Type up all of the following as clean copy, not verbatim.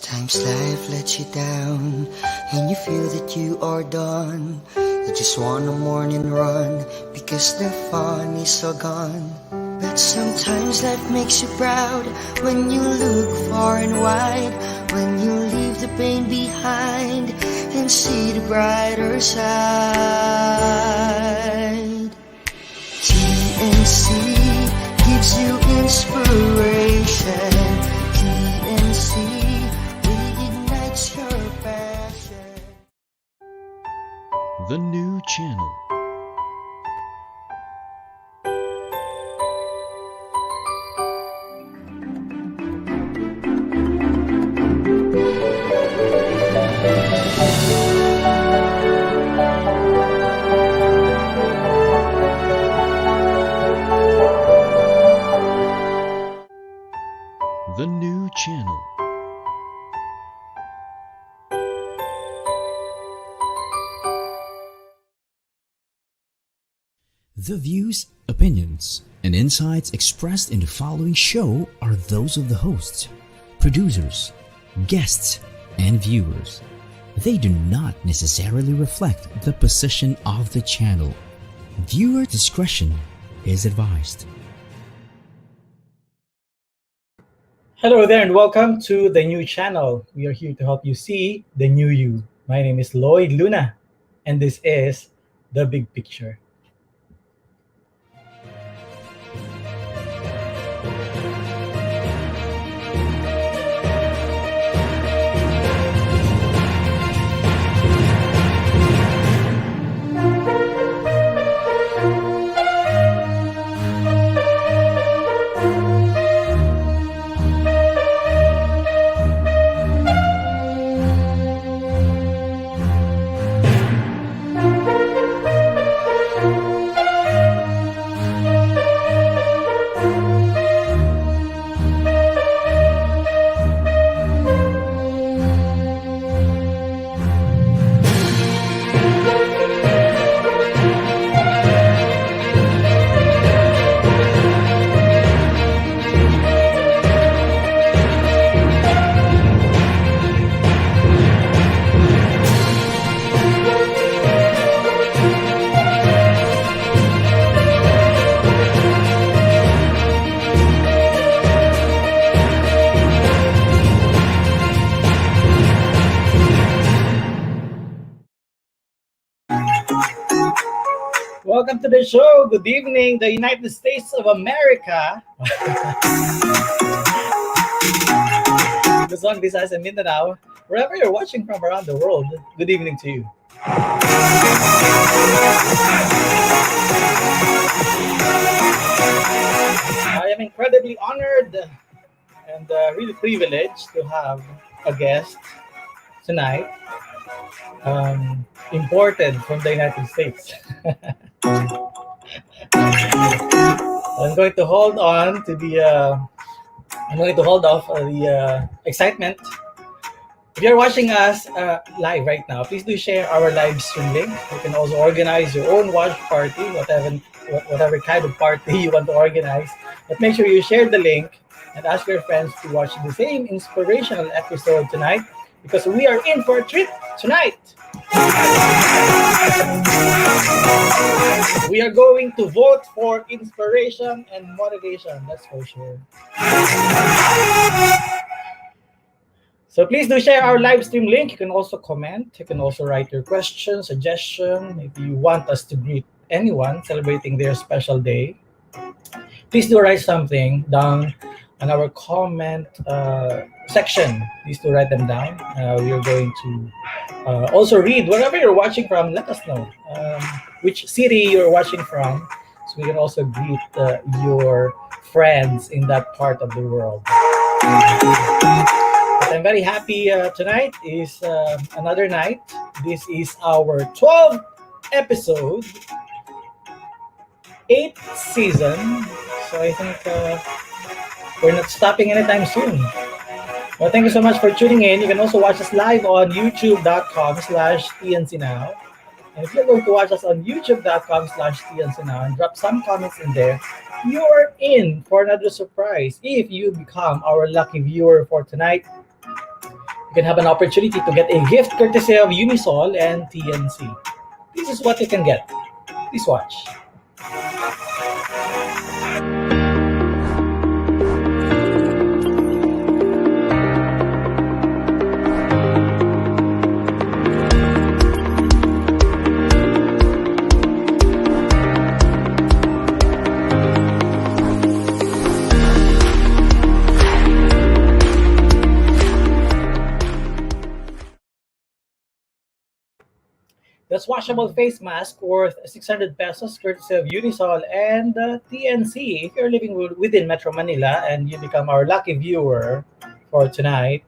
Sometimes life lets you down and you feel that you are done. You just wanna mourn and run because the fun is all gone. But sometimes life makes you proud when you look far and wide, when you leave the pain behind and see the brighter side. TNC gives you inspiration. TNC reignites your passion. The new channel. The new channel. The views, opinions, and insights expressed in the following show are those of the hosts, producers, guests, and viewers. They do not necessarily reflect the position of the channel. Viewer discretion is advised. Hello there and welcome to the new channel. We are here to help you see the new you. My name is Lloyd Luna and this is The Big Picture. Welcome to the show. Good evening, the United States of America. Luzon, Visayas, and Mindanao. Wherever you're watching from around the world, good evening to you. I am incredibly honored and really privileged to have a guest tonight, imported from the United States. I'm going to hold on to the excitement. If you're watching us live right now, please do share our live stream link. You can also organize your own watch party, whatever kind of party you want to organize. But make sure you share the link and ask your friends to watch the same inspirational episode tonight, because we are in for a treat tonight. We are going to vote for inspiration and motivation, that's for sure. So please do share our live stream link. You can also comment. You can also write your question, suggestion. If you want us to greet anyone celebrating their special day, please do write something down on our comment section. Please do write them down. We are going to also read wherever you're watching from. Let us know which city you're watching from, so we can also greet your friends in that part of the world. But I'm very happy tonight is another night. This is our 12th episode, 8th season. So I think we're not stopping anytime soon. Well, thank you so much for tuning in. You can also watch us live on youtube.com/TNCnow. And if you're going to watch us on youtube.com/TNCnow and drop some comments in there, you're in for another surprise. If you become our lucky viewer for tonight, You can have an opportunity to get a gift courtesy of Unisol and TNC. This is what you can get. Please watch. That's washable face mask worth 600 pesos courtesy of Unisol and TNC. If you're living within Metro Manila and you become our lucky viewer for tonight,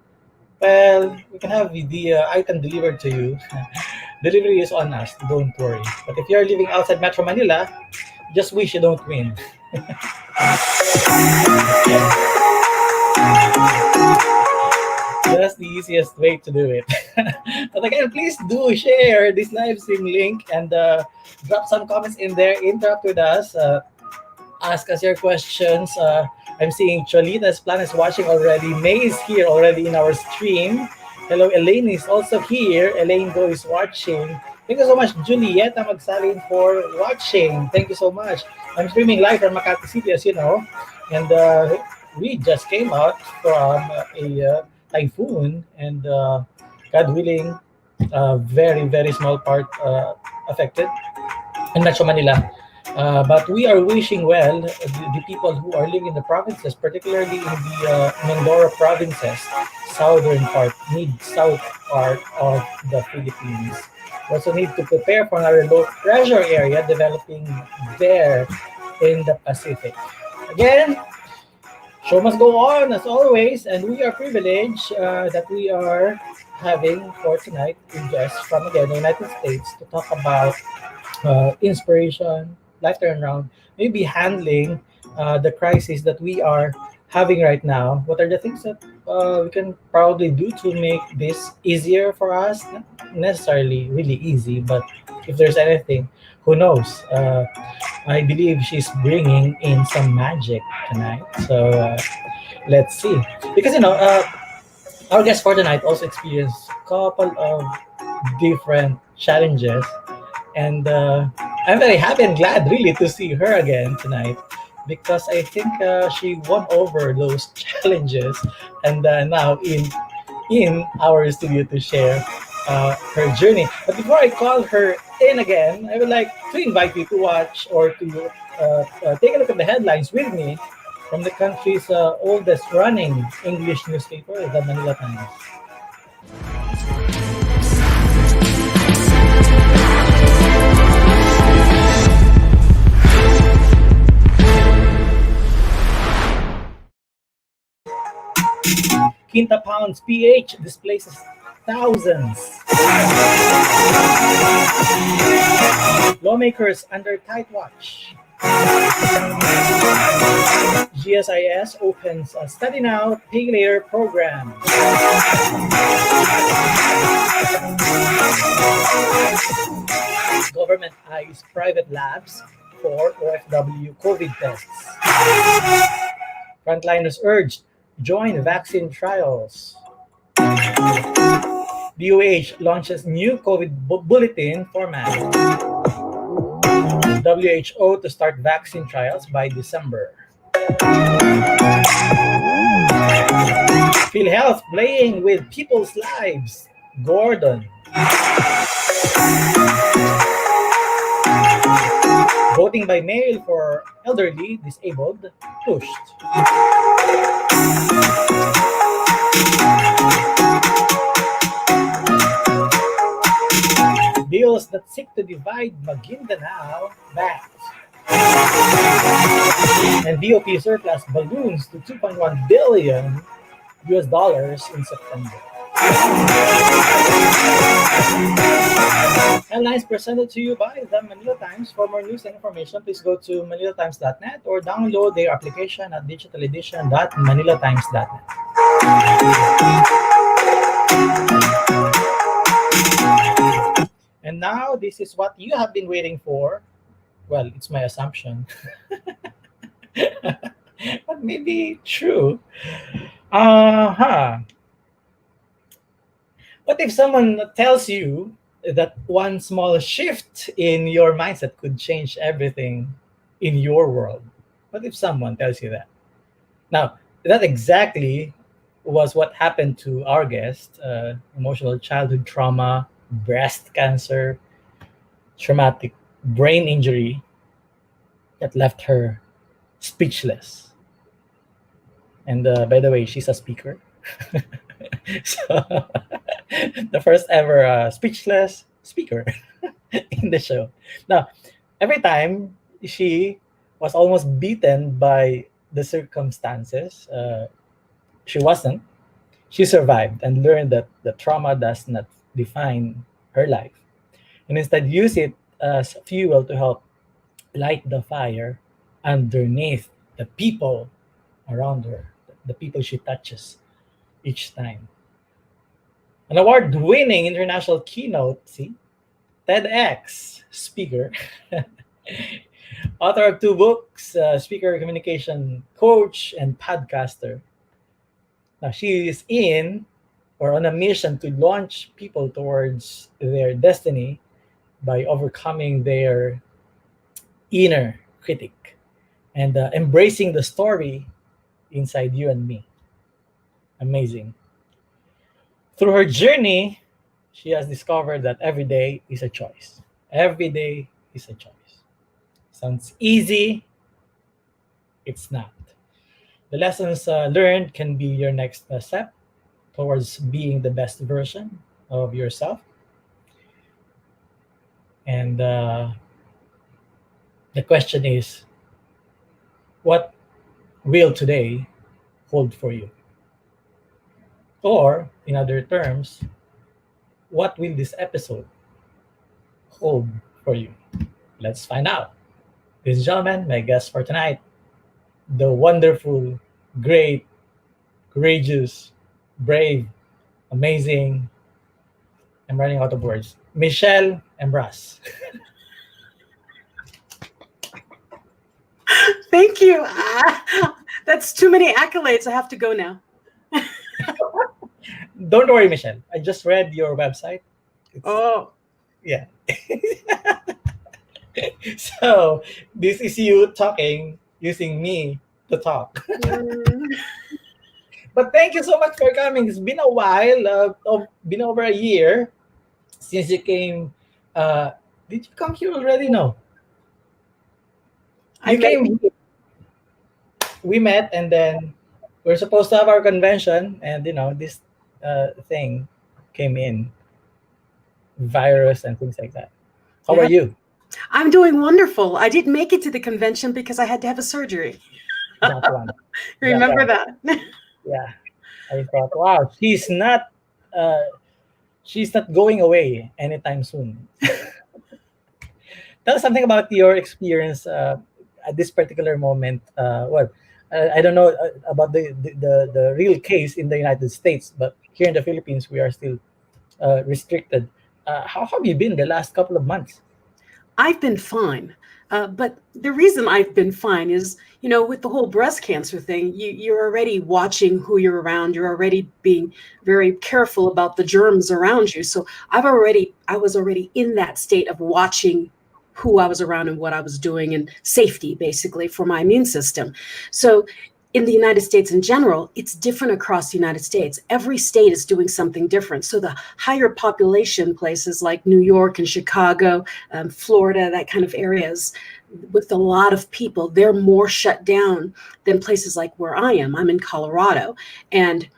well, we can have the item delivered to you. Delivery is on us, don't worry. But if you're living outside Metro Manila, just wish you don't win. That's the easiest way to do it. But again, please do share this live stream link and drop some comments in there. Interact with us. Ask us your questions. I'm seeing Cholita's plan is watching already. May is here already in our stream. Hello, Elaine is also here. Elaine Go is watching. Thank you so much, Julieta Magsalin, for watching. Thank you so much. I'm streaming live from Makati City, as you know. And we just came out from a typhoon. And God willing, very, very small part affected in Metro Manila. But we are wishing well the people who are living in the provinces, particularly in the Mindoro provinces, southern part, mid-south part of the Philippines. We also need to prepare for another low pressure area developing there in the Pacific. Again, show must go on as always, and we are privileged that we are having for tonight a guest from again the United States to talk about inspiration, life turnaround, maybe handling the crisis that we are having right now. What are the things that we can probably do to make this easier for us? Not necessarily really easy, but if there's anything, who knows? I believe she's bringing in some magic tonight. So let's see. Because, our guest for tonight also experienced a couple of different challenges, and I'm very happy and glad really to see her again tonight, because I think she won over those challenges, and now in our studio to share her journey. But before I call her in again, I would like to invite you to watch or to take a look at the headlines with me from the country's oldest running English newspaper, the Manila Times. Quinta Pound's pH displaces thousands. Lawmakers under tight watch. GSIS opens a Study Now, Pay Later program. Government eyes private labs for OFW COVID tests. Frontliners urged join vaccine trials. DOH launches new COVID bulletin format. WHO to start vaccine trials by December. PhilHealth playing with people's lives. Gordon. Voting by mail for elderly disabled pushed. Bills that seek to divide Maguindanao backed. And BOP surplus balloons to 2.1 billion US dollars in September. Headlines presented to you by the Manila Times. For more news and information, please go to manilatimes.net or download their application at digitaledition.manilatimes.net. And now, this is what you have been waiting for. Well, it's my assumption. But maybe true. But if someone tells you that one small shift in your mindset could change everything in your world, what if someone tells you that? Now, that exactly was what happened to our guest: emotional childhood trauma, breast cancer, traumatic brain injury that left her speechless. And by the way, she's a speaker. So, the first ever speechless speaker in the show. Now, every time she was almost beaten by the circumstances, she wasn't. She survived and learned that the trauma does not define her life, and instead use it as fuel to help light the fire underneath the people around her, the people she touches each time. An award winning international keynote, see, TEDx speaker, author of two books, speaker, communication coach, and podcaster. Now, she is in or on a mission to launch people towards their destiny by overcoming their inner critic and embracing the story inside you and me. Amazing. Through her journey, she has discovered that every day is a choice. Every day is a choice. Sounds easy, it's not. The lessons learned can be your next step towards being the best version of yourself. And the question is, what will today hold for you? Or, in other terms, what will this episode hold for you? Let's find out. Ladies and gentlemen, my guest for tonight, the wonderful, great, courageous, brave, amazing, I'm running out of words, Michelle Mras. Thank you. That's too many accolades. I have to go now. Don't worry, Michelle. I just read your website. Oh, Yeah. So this is you talking using me to talk. But thank you so much for coming. It's been a while. Been over a year since you came. Did you come here already? No. I You met came. We met, and then we're supposed to have our convention, and this thing came in, virus and things like that. How are you? I'm doing wonderful. I didn't make it to the convention because I had to have a surgery. That one. Remember that? Yeah. I thought, wow, she's not going away anytime soon. Tell us something about your experience at this particular moment. I don't know about the real case in the United States, but here in the Philippines, we are still restricted. How have you been the last couple of months? I've been fine. But the reason I've been fine is, with the whole breast cancer thing, you're already watching who you're around. You're already being very careful about the germs around you. So I was already in that state of watching who I was around and what I was doing, and safety basically for my immune system. So in the United States in general, it's different across the United States. Every state is doing something different. So the higher population places like New York and Chicago, Florida, that kind of areas with a lot of people, they're more shut down than places like where I am. I'm in Colorado, and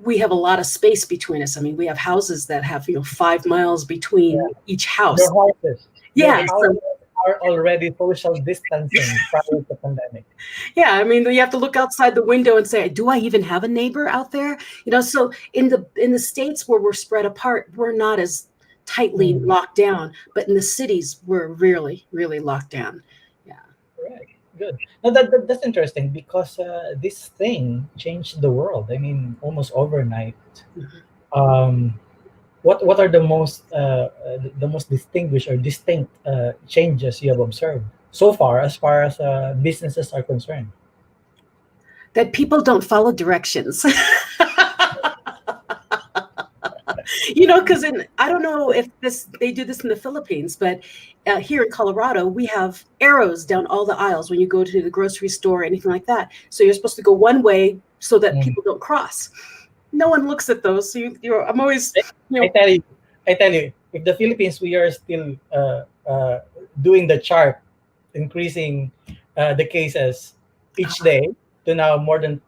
we have a lot of space between us. I mean, we have houses that have 5 miles between each house. Your houses. Yeah, Your houses are already social distancing prior to the pandemic. Yeah, I mean, you have to look outside the window and say, do I even have a neighbor out there? So in the states where we're spread apart, we're not as tightly locked down, but in the cities, we're really, really locked down. Yeah. Right. Good. Now that's interesting because this thing changed the world. I mean, almost overnight. Mm-hmm. What are the most distinguished or distinct changes you have observed so far as businesses are concerned? That people don't follow directions. Because I don't know if they do this in the Philippines, but here in Colorado, we have arrows down all the aisles when you go to the grocery store or anything like that. So you're supposed to go one way so that people don't cross. No one looks at those. So I'm always, I tell you, if the Philippines, we are still doing the chart, increasing the cases each day to now more than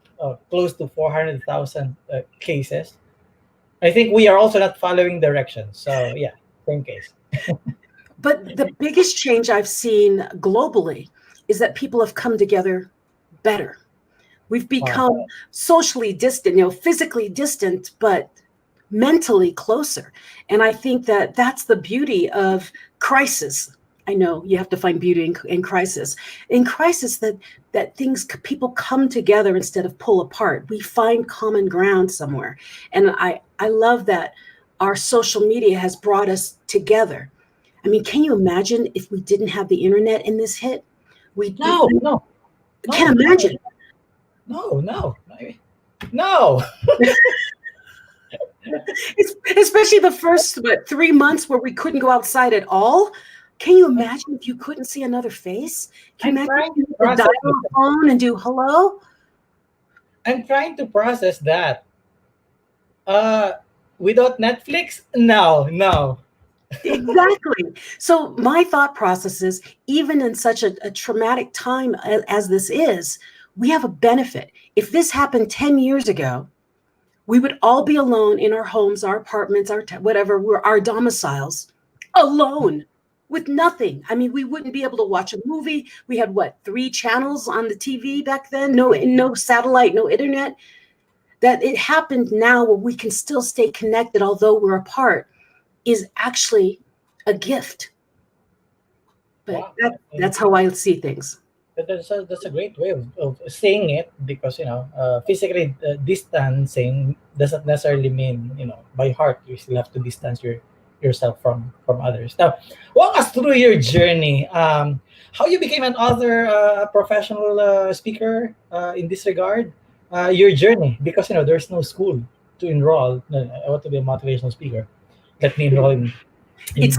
close to 400,000 cases. I think we are also not following directions. So yeah, same case. But the biggest change I've seen globally is that people have come together better. We've become socially distant, physically distant, but mentally closer. And I think that that's the beauty of crisis. I know you have to find beauty in crisis. In crisis, that people come together instead of pull apart. We find common ground somewhere. And I love that our social media has brought us together. I mean, can you imagine if we didn't have the internet in this hit? No. Can't imagine. No. Especially the first 3 months where we couldn't go outside at all. Can you imagine if you couldn't see another face? Can you imagine if you could dial a phone and do hello? I'm trying to process that. Without Netflix? No. Exactly. So my thought process is, even in such a traumatic time as this is, we have a benefit. If this happened 10 years ago, we would all be alone in our homes, our apartments, our domiciles, alone with nothing. I mean, we wouldn't be able to watch a movie. We had 3 channels on the TV back then? No satellite, no internet. That it happened now where we can still stay connected, although we're apart, is actually a gift. But that's how I see things. That's a great way of saying it, because physically distancing doesn't necessarily mean by heart you still have to distance yourself from others. Now, walk us through your journey. How you became an author, professional speaker in this regard. Your journey, because there's no school to enroll. No, I want to be a motivational speaker. Let me enroll in It's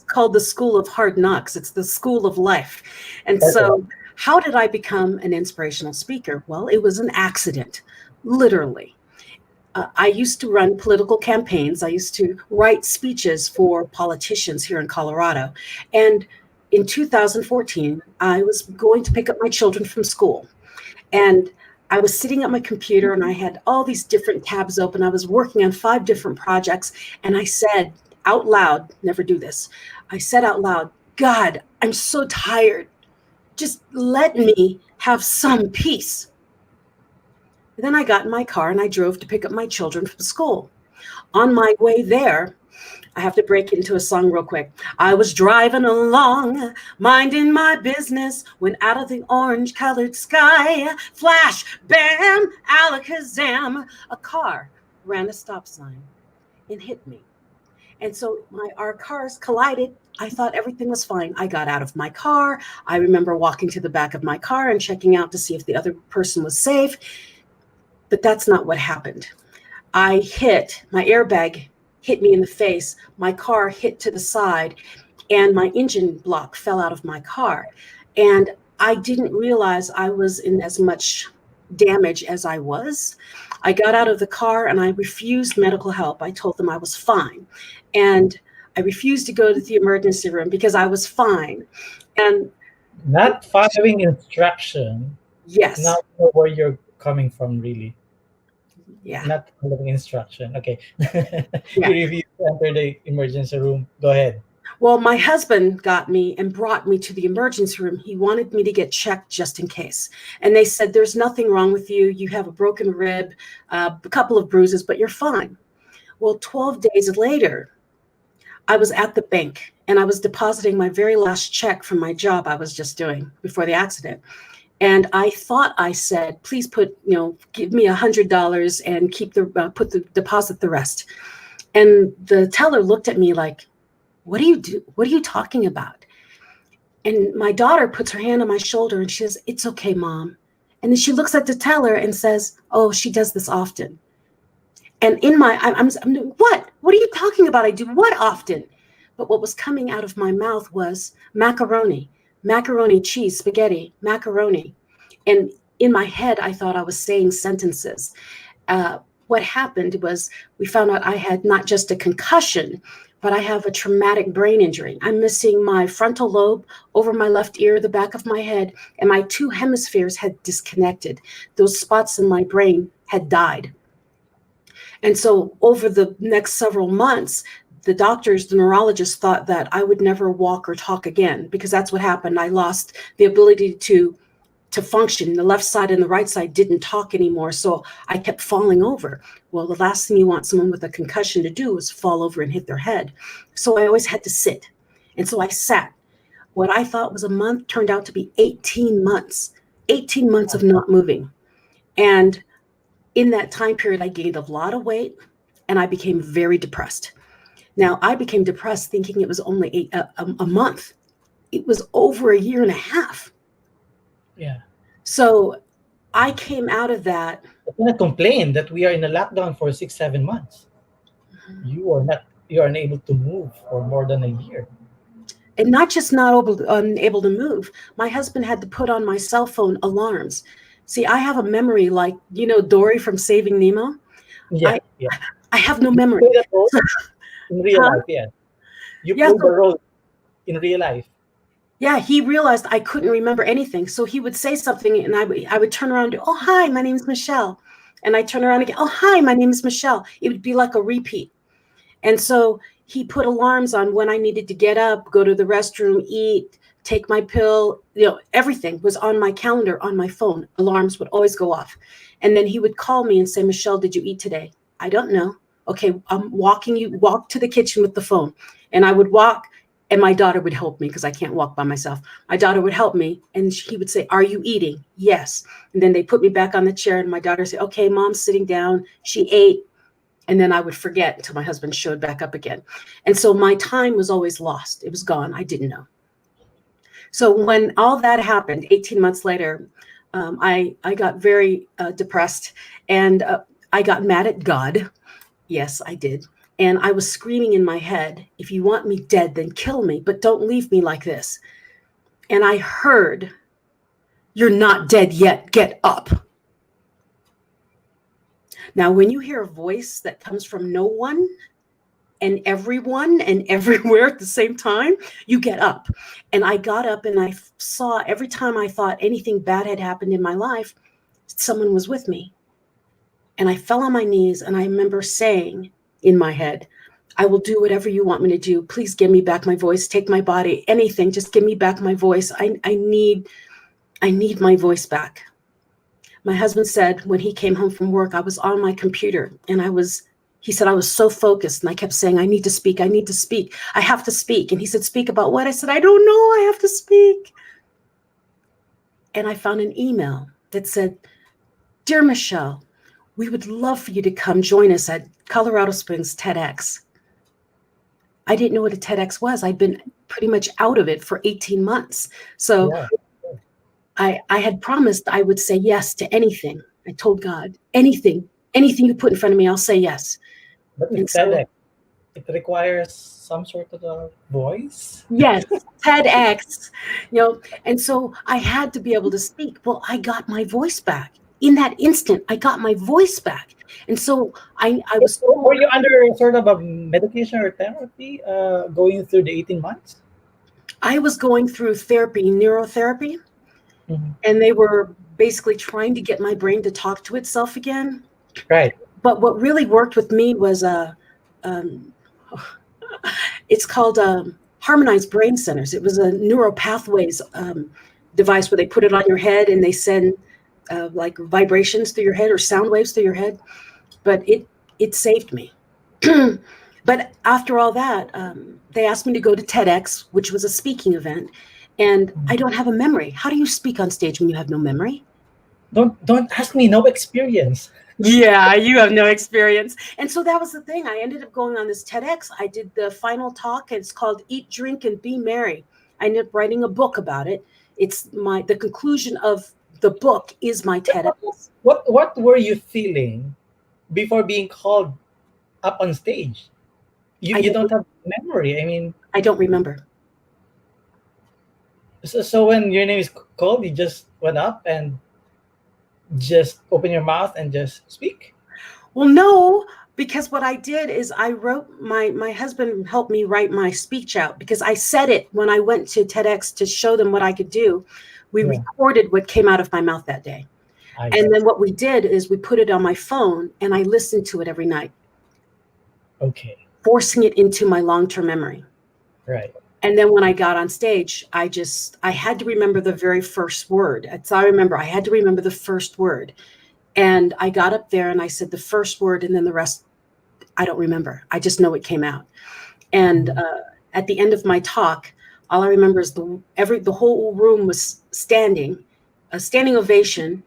called the School of Hard Knocks. It's the school of life. And so how did I become an inspirational speaker? Well, it was an accident, literally. I used to run political campaigns. I used to write speeches for politicians here in Colorado. And in 2014, I was going to pick up my children from school. And I was sitting at my computer and I had all these different tabs open. I was working on 5 different projects. And I said out loud, never do this. I said out loud, God, I'm so tired. Just let me have some peace. And then I got in my car and I drove to pick up my children from school. On my way there, I have to break into a song real quick. I was driving along, minding my business, when out of the orange-colored sky, flash, bam, alakazam, a car ran a stop sign and hit me. And so our cars collided. I thought everything was fine. I got out of my car. I remember walking to the back of my car and checking out to see if the other person was safe. But that's not what happened. My airbag hit me in the face. My car hit to the side and my engine block fell out of my car. And I didn't realize I was in as much damage as I was. I got out of the car and I refused medical help. I told them I was fine. And I refused to go to the emergency room because I was fine. And not following instruction. Yes. Not know where you're coming from, really. Yeah. Not following instruction. Okay. Yeah. You refused to enter the emergency room. Go ahead. Well, my husband got me and brought me to the emergency room. He wanted me to get checked just in case. And they said, there's nothing wrong with you. You have a broken rib, a couple of bruises, but you're fine. Well, 12 days later, I was at the bank and I was depositing my very last check from my job I was just doing before the accident. And I thought I said, please give me $100 and deposit the rest. And the teller looked at me like, what do you do? What are you talking about? And my daughter puts her hand on my shoulder and she says, it's okay, Mom. And then she looks at the teller and says, oh, she does this often. And I'm what? What are you talking about? I do what often? But what was coming out of my mouth was macaroni, macaroni, cheese, spaghetti, macaroni. And in my head, I thought I was saying sentences. What happened was we found out I had not just a concussion, but I have a traumatic brain injury. I'm missing my frontal lobe over my left ear, the back of my head, and my two hemispheres had disconnected. Those spots in my brain had died. And so over the next several months, the doctors, the neurologists thought that I would never walk or talk again, because that's what happened. I lost the ability to function. The left side and the right side didn't talk anymore. So I kept falling over. Well, the last thing you want someone with a concussion to do is fall over and hit their head. So I always had to sit. And so I sat. What I thought was a month turned out to be 18 months, 18 months of not moving. And in that time period, I gained a lot of weight and I became very depressed. Now, I became depressed thinking it was only a month. It was over a year and a half. Yeah. So I came out of that. I cannot complain that we are in a lockdown for 6-7 months. You are unable to move for more than a year. And not just not unable to move. My husband had to put on my cell phone alarms. See, I have a memory like, Dory from Saving Nemo. Yeah. I have no memory. You play that role in real life, yeah. You play the role in real life. Yeah, he realized I couldn't remember anything. So he would say something and I would turn around and do, oh, hi, my name is Michelle. And I turn around again, oh, hi, my name is Michelle. It would be like a repeat. And so he put alarms on when I needed to get up, go to the restroom, eat, take my pill. Everything was on my calendar, on my phone. Alarms would always go off. And then he would call me and say, Michelle, did you eat today? I don't know. Okay, I'm walking you, walk to the kitchen with the phone. And I would walk. And my daughter would help me because I can't walk by myself. My daughter would help me and he would say, are you eating? Yes. And then they put me back on the chair and my daughter said, okay, mom's sitting down. She ate. And then I would forget until my husband showed back up again. And so my time was always lost. It was gone. I didn't know. So when all that happened, 18 months later, I got very depressed and I got mad at God. Yes, I did. And I was screaming in my head, if you want me dead, then kill me, but don't leave me like this. And I heard, you're not dead yet, get up. Now, when you hear a voice that comes from no one and everyone and everywhere at the same time, you get up. And I got up and I saw every time I thought anything bad had happened in my life, someone was with me. And I fell on my knees and I remember saying, in my head, I will do whatever you want me to do. Please give me back my voice, take my body, anything, just give me back my voice. I need my voice back. My husband said when he came home from work, I was on my computer and he said, I was so focused and I kept saying, I need to speak. I need to speak. I have to speak. And he said, speak about what? I said, I don't know. I have to speak. And I found an email that said, Dear Michelle, we would love for you to come join us at Colorado Springs TEDx. I didn't know what a TEDx was. I'd been pretty much out of it for 18 months. So I had promised I would say yes to anything. I told God, anything you put in front of me, I'll say yes. But with TEDx, it requires some sort of a voice. Yes, TEDx. And so I had to be able to speak. Well, I got my voice back. In that instant, I got my voice back. And so I was... Were you under sort of a medication or therapy going through the 18 months? I was going through therapy, neurotherapy. Mm-hmm. And they were basically trying to get my brain to talk to itself again. Right. But what really worked with me was it's called harmonized brain centers. It was a neuropathways device where they put it on your head and they send like vibrations through your head or sound waves through your head. But it saved me. But after all that, they asked me to go to TEDx, which was a speaking event. And I don't have a memory. How do you speak on stage when you have no memory? Don't ask me, no experience. Yeah, you have no experience. And so that was the thing. I ended up going on this TEDx. I did the final talk. It's called Eat, Drink, and Be Merry. I ended up writing a book about it. It's the conclusion of the book is my TEDx. What were you feeling before being called up on stage? You don't have memory. I mean, I don't remember. so when your name is called, you just went up and just open your mouth and just speak. Well, no, because what I did is I wrote my husband helped me write my speech out because I said it when I went to TEDx to show them what I could do. We Yeah. recorded what came out of my mouth that day. I And see. then what we did is we put it on my phone and I listened to it every night, Okay. forcing it into my long-term memory. Right. And then when I got on stage, I had to remember the very first word. That's all I remember. I had to remember the first word. And I got up there and I said the first word, and then the rest, I don't remember. I just know it came out. And at the end of my talk, all I remember is the whole room was standing, a standing ovation.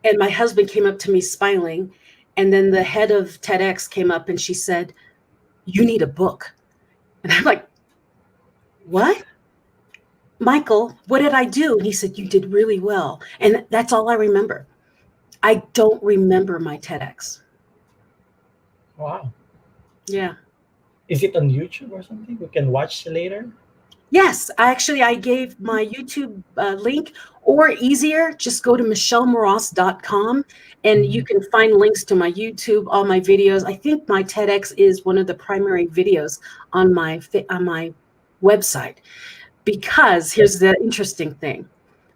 And my husband came up to me smiling. And then the head of TEDx came up and she said, "You need a book." And I'm like, "What? Michael, what did I do?" And he said, "You did really well." And that's all I remember. I don't remember my TEDx. Wow. Yeah. Is it on YouTube or something? We can watch later. Yes, I gave my YouTube link, or easier, just go to michellemras.com and you can find links to my YouTube, all my videos. I think my TEDx is one of the primary videos on my website, because here's the interesting thing.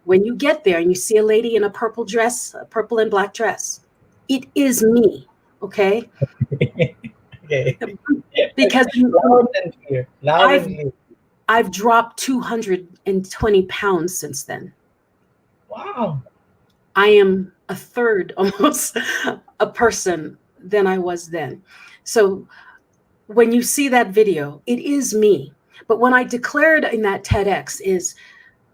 When you get there and you see a lady in a purple dress, a purple and black dress, it is me, okay? Okay. Because Loud and clear. Loud and clear. I've dropped 220 pounds since then. Wow. I am a third almost a person than I was then. So when you see that video, it is me. But when I declared in that TEDx is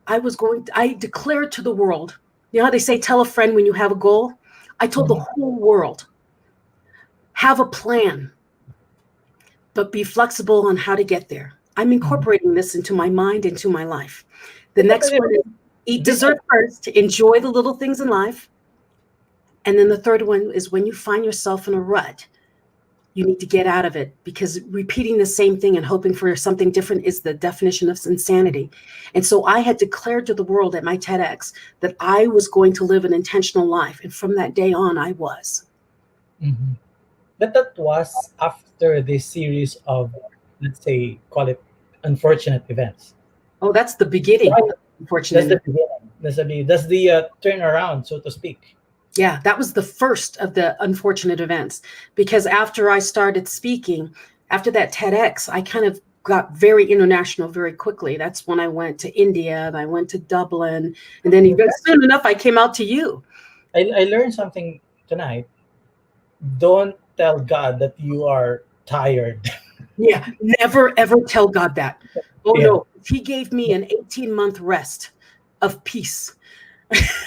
I declared to the world, you know how they say, tell a friend when you have a goal? I told the whole world, have a plan, but be flexible on how to get there. I'm incorporating this into my mind, into my life. The next one is eat dessert first, enjoy the little things in life. And then the third one is when you find yourself in a rut, you need to get out of it, because repeating the same thing and hoping for something different is the definition of insanity. And so I had declared to the world at my TEDx that I was going to live an intentional life. And from that day on, I was. Mm-hmm. But that was after this series of, let's say, call it unfortunate events. Oh, that's the beginning. Right. Unfortunately. That's the turnaround, so to speak. Yeah, that was the first of the unfortunate events, because after I started speaking, after that TEDx, I kind of got very international very quickly. That's when I went to India and I went to Dublin. And then soon enough, I came out to you. I learned something tonight. Don't tell God that you are tired. Yeah, never, ever tell God that. Oh, Yeah. no, he gave me an 18-month rest of peace.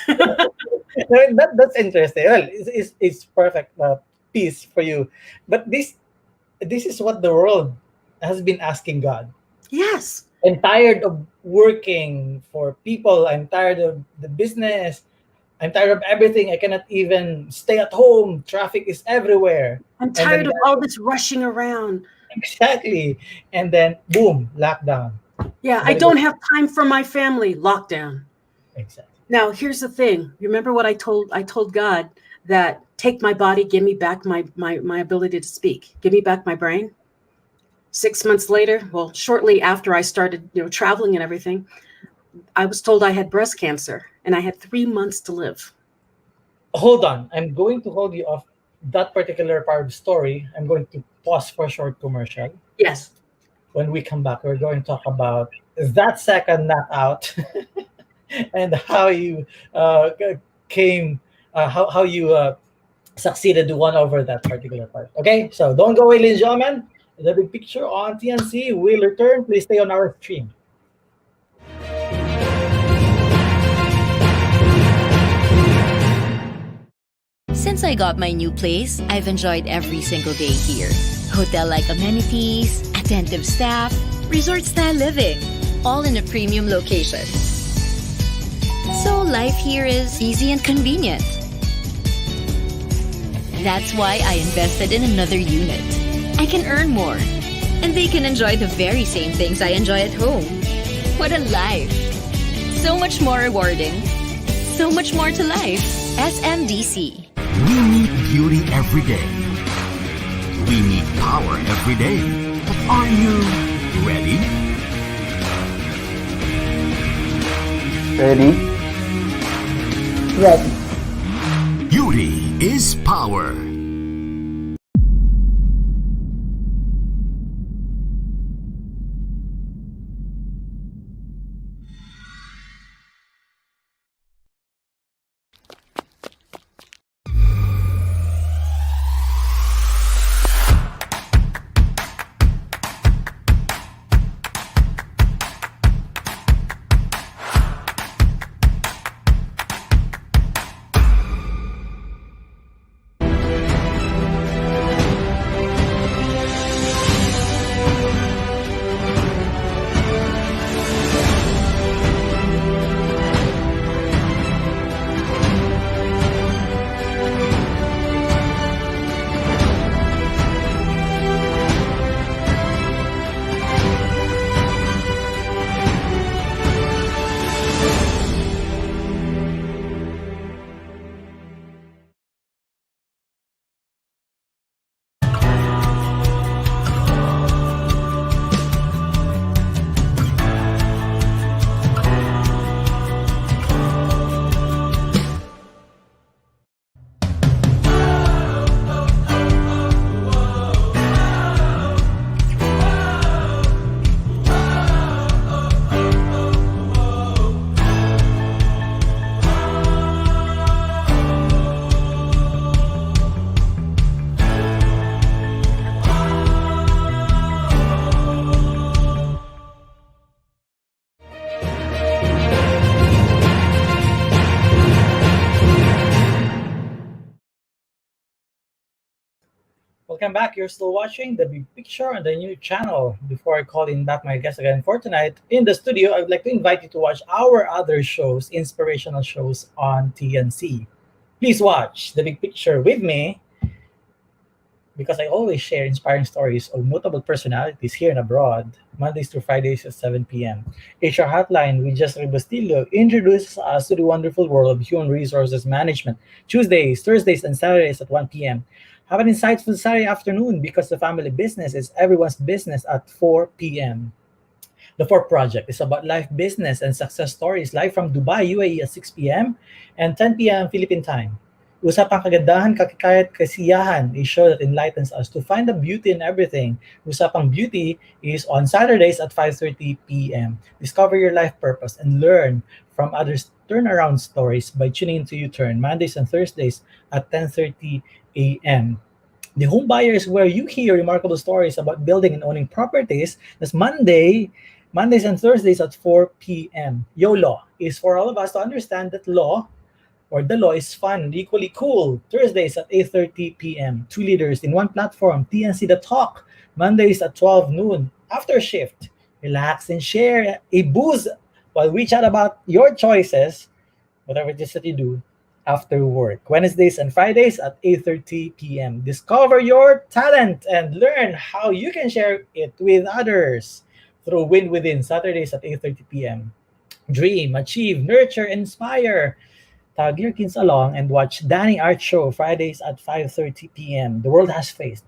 That's interesting. Well, it's perfect peace for you. But this is what the world has been asking God. Yes. I'm tired of working for people. I'm tired of the business. I'm tired of everything. I cannot even stay at home. Traffic is everywhere. I'm tired of all this rushing around. Exactly. And then, boom, lockdown. Yeah, I don't have time for my family. Lockdown. Exactly. Now, here's the thing. You remember what I told God, that take my body, give me back my ability to speak. Give me back my brain. 6 months later, well, shortly after I started, traveling and everything, I was told I had breast cancer and I had 3 months to live. Hold on. I'm going to hold you off that particular part of the story. I'm going to pause for a short commercial. Yes. When we come back, we're going to talk about that second knockout and how you came, how you succeeded to won over that particular part. Okay, so don't go away, ladies and gentlemen. The big picture on TNC will return. Please stay on our stream. Since I got my new place, I've enjoyed every single day here. Hotel-like amenities, attentive staff, resort-style living, all in a premium location. So life here is easy and convenient. That's why I invested in another unit. I can earn more, And they can enjoy the very same things I enjoy at home. What a life! So much more rewarding. So much more to life. SMDC. We need beauty every day. We need power every day. But are you ready? Ready? Ready. Beauty is power. Welcome back. You're still watching The Big Picture on the new channel. Before I call in back my guest again for tonight, in the studio, I would like to invite you to watch our other shows, inspirational shows on TNC. Please watch The Big Picture with me because I always share inspiring stories of notable personalities here and abroad, Mondays through Fridays at 7 p.m. HR Hotline with Jessica Bastillo introduces us to the wonderful world of human resources management, Tuesdays, Thursdays, and Saturdays at 1 p.m. Have an insightful Saturday afternoon because the family business is everyone's business at 4 p.m. The Fourth Project is about life, business, and success stories live from Dubai, UAE at 6 p.m. and 10 p.m. Philippine time. Usapang kagandahan, kakikayat, kasiyahan, a show that enlightens us to find the beauty in everything. Usapang Beauty is on Saturdays at 5:30 p.m. Discover your life purpose and learn from others' turnaround stories by tuning into U-Turn Mondays and Thursdays at 10:30 a.m. The Home Buyer is where you hear remarkable stories about building and owning properties. That's Mondays and Thursdays at 4 p.m. YOLO is for all of us to understand that the law is fun and equally cool. Thursdays at 8:30 p.m. Two leaders in one platform, TNC The Talk. Mondays at 12 noon. After shift, relax and share a booze while we chat about your choices, whatever it is that you do, after work. Wednesdays and Fridays at 8:30 p.m. Discover your talent and learn how you can share it with others through Win Within. Saturdays at 8:30 p.m. Dream, achieve, nurture, inspire. Tag your kids along and watch Danny Art Show Fridays at 5:30 p.m. The world has faced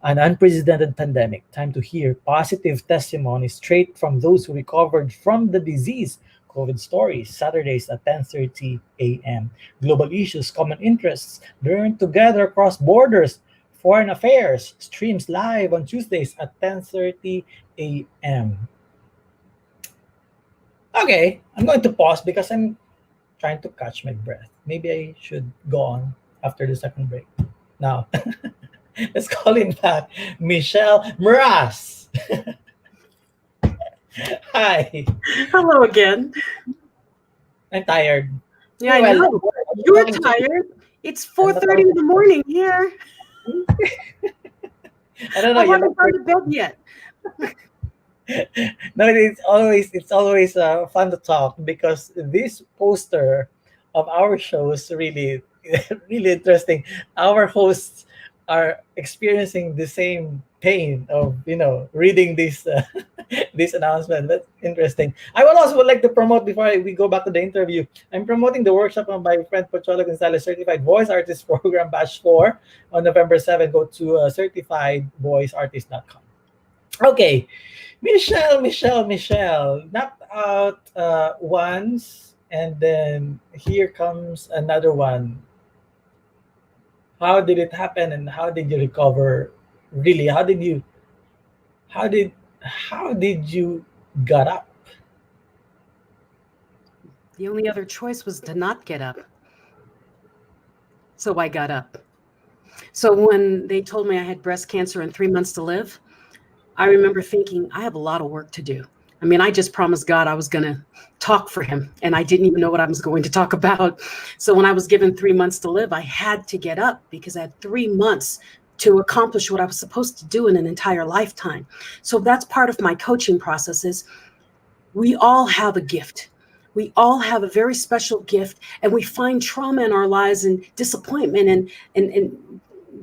an unprecedented pandemic. Time to hear positive testimonies straight from those who recovered from the disease. COVID stories, Saturdays at 10:30 a.m. Global issues, common interests, learn together across borders. Foreign affairs streams live on Tuesdays at 10:30 a.m. Okay, I'm going to pause because I'm trying to catch my breath. Maybe I should go on after the second break. Now, let's call in back Michelle Mras. Hi. Hello again. I'm tired. Yeah, I know. You're tired. It's 4:30 in the morning here. I don't know. I haven't gone to bed yet. No, it's always fun to talk because this poster of our show is really really interesting. Our hosts are experiencing the same pain of reading this this announcement. That's interesting. I would also would like to promote before we go back to the interview. I'm promoting the workshop of my friend Pocholo Gonzalez Certified Voice Artist Program Batch 4 on November 7th. Go to certifiedvoiceartist.com. Okay, Michelle, knocked out once, and then here comes another one. How did it happen, and how did you recover? Really, how did how did you got up? The only other choice was to not get up. So I got up. So when they told me I had breast cancer and 3 months to live, I remember thinking, I have a lot of work to do. I mean, I just promised God I was going to talk for him, and I didn't even know what I was going to talk about. So when I was given 3 months to live, I had to get up because I had 3 months to accomplish what I was supposed to do in an entire lifetime. So that's part of my coaching process is we all have a gift. We all have a very special gift, and we find trauma in our lives and disappointment and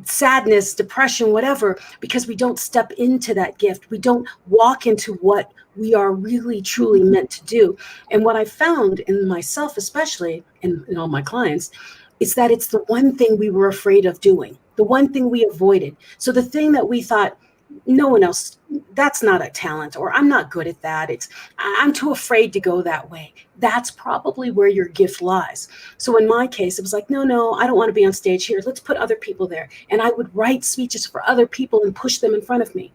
sadness, depression, whatever, because we don't step into that gift. We don't walk into what we are really, truly meant to do. And what I found in myself, especially, and in all my clients, is that it's the one thing we were afraid of doing, the one thing we avoided. So the thing that we thought, no one else, that's not a talent, or I'm not good at that. I'm too afraid to go that way. That's probably where your gift lies. So in my case, it was like, no, I don't want to be on stage here. Let's put other people there. And I would write speeches for other people and push them in front of me.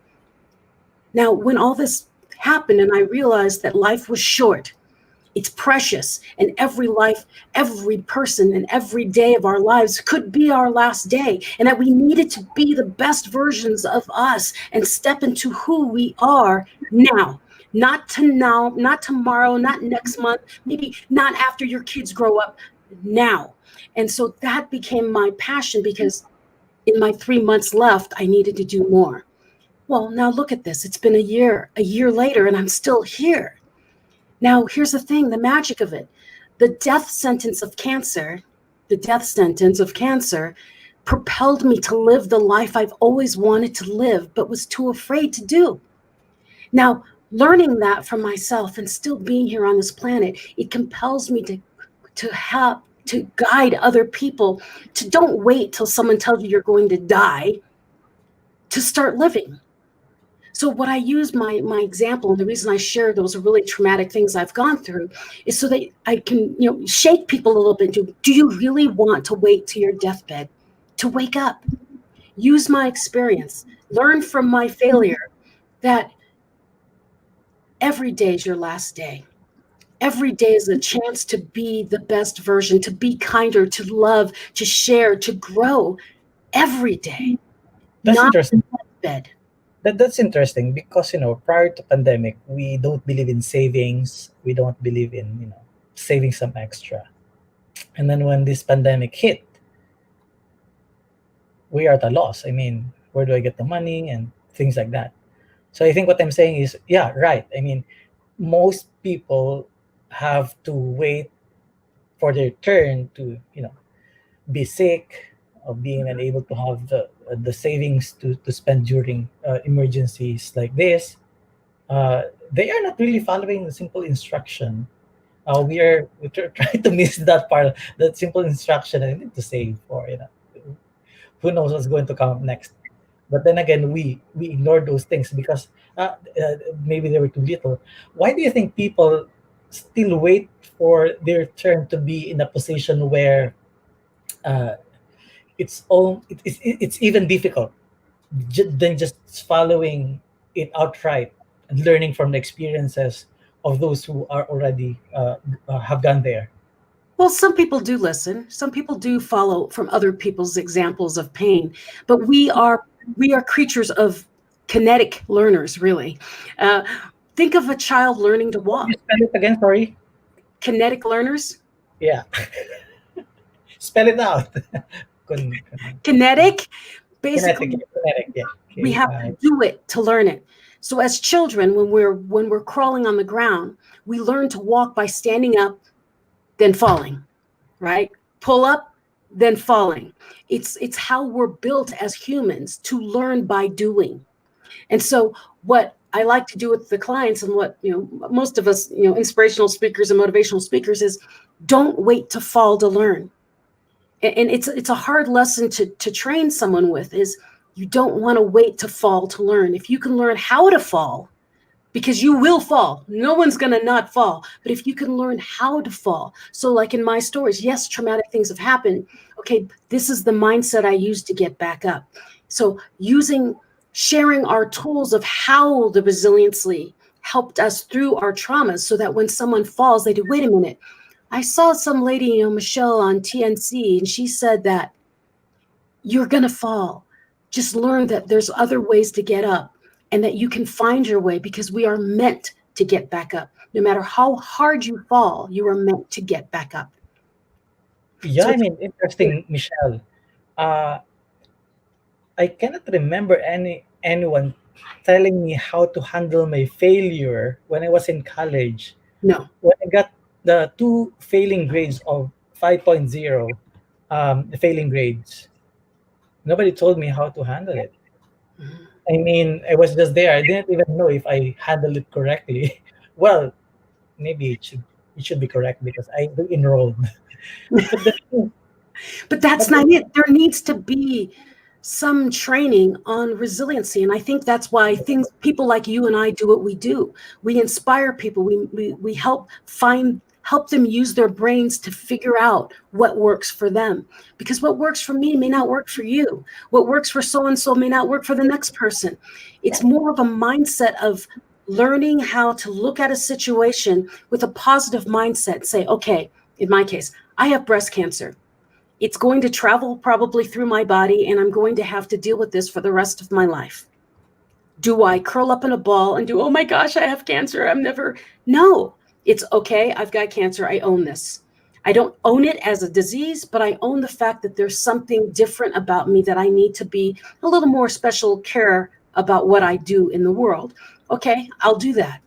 Now, when all this happened and I realized that life was short, it's precious, and every life, every person, and every day of our lives could be our last day, and that we needed to be the best versions of us and step into who we are now, not tomorrow, not next month, maybe not after your kids grow up, now. And so that became my passion because in my 3 months left, I needed to do more. Well, now look at this. It's been a year later, and I'm still here. Now, here's the thing, the magic of it. The death sentence of cancer propelled me to live the life I've always wanted to live, but was too afraid to do. Now, learning that from myself and still being here on this planet, it compels me to guide other people to don't wait till someone tells you you're going to die to start living. So what I use my example, and the reason I share those really traumatic things I've gone through is so that I can, shake people a little bit. Do you really want to wait to your deathbed to wake up? Use my experience, learn from my failure that every day is your last day. Every day is a chance to be the best version, to be kinder, to love, to share, to grow every day. That's not interesting. Deathbed. That's interesting because prior to pandemic, we don't believe in savings. We don't believe in saving some extra. And then when this pandemic hit, we are at a loss. I mean, where do I get the money and things like that? So I think what I'm saying is, yeah, right. I mean, most people have to wait for their turn to be sick, of being unable to have the savings to spend during emergencies like this. They are not really following the simple instruction. We're trying to miss that part, that simple instruction. I need to save for who knows what's going to come next. But then again, we ignore those things because maybe they were too little. Why do you think people still wait for their turn to be in a position where it's even difficult than just following it outright and learning from the experiences of those who are already have gone there? Well, some people do listen. Some people do follow from other people's examples of pain, but we are creatures of kinetic learners, really. Think of a child learning to walk. Can you spell it again? Sorry. Kinetic learners. Yeah. Spell it out. Kinetic. Basically, kinetic. Yeah. We have to do it to learn it. So as children, when we're crawling on the ground, we learn to walk by standing up, then falling, right? Pull up, than falling. It's how we're built as humans to learn by doing. And so what I like to do with the clients, and what, most of us, inspirational speakers and motivational speakers, is don't wait to fall to learn. And it's a hard lesson to train someone with, is you don't want to wait to fall to learn. If you can learn how to fall, because you will fall, no one's going to not fall, but if you can learn how to fall. So like in my stories, yes, traumatic things have happened. Okay, this is the mindset I use to get back up. So sharing our tools of how the resiliency helped us through our traumas, so that when someone falls, they do, wait a minute. I saw some lady, Michelle on TNC, and she said that you're going to fall. Just learn that there's other ways to get up, and that you can find your way, because we are meant to get back up. No matter how hard you fall, you are meant to get back up. Yeah, So I mean, interesting, Michelle. I cannot remember anyone telling me how to handle my failure when I was in college. no. When I got the two failing grades of 5.0, failing grades, nobody told me how to handle it. I mean, I was just there. I didn't even know if I handled it correctly. Well, maybe it should be correct because I enrolled. But the thing, But that's not it. There needs to be some training on resiliency. And I think that's why people like you and I do what we do. We inspire people. We help them use their brains to figure out what works for them. Because what works for me may not work for you. What works for so-and-so may not work for the next person. It's more of a mindset of learning how to look at a situation with a positive mindset. Say, okay, in my case, I have breast cancer. It's going to travel probably through my body, and I'm going to have to deal with this for the rest of my life. Do I curl up in a ball and do, oh my gosh, I have cancer, No, it's okay. I've got cancer. I own this. I don't own it as a disease, but I own the fact that there's something different about me, that I need to be a little more special care about what I do in the world. Okay, I'll do that.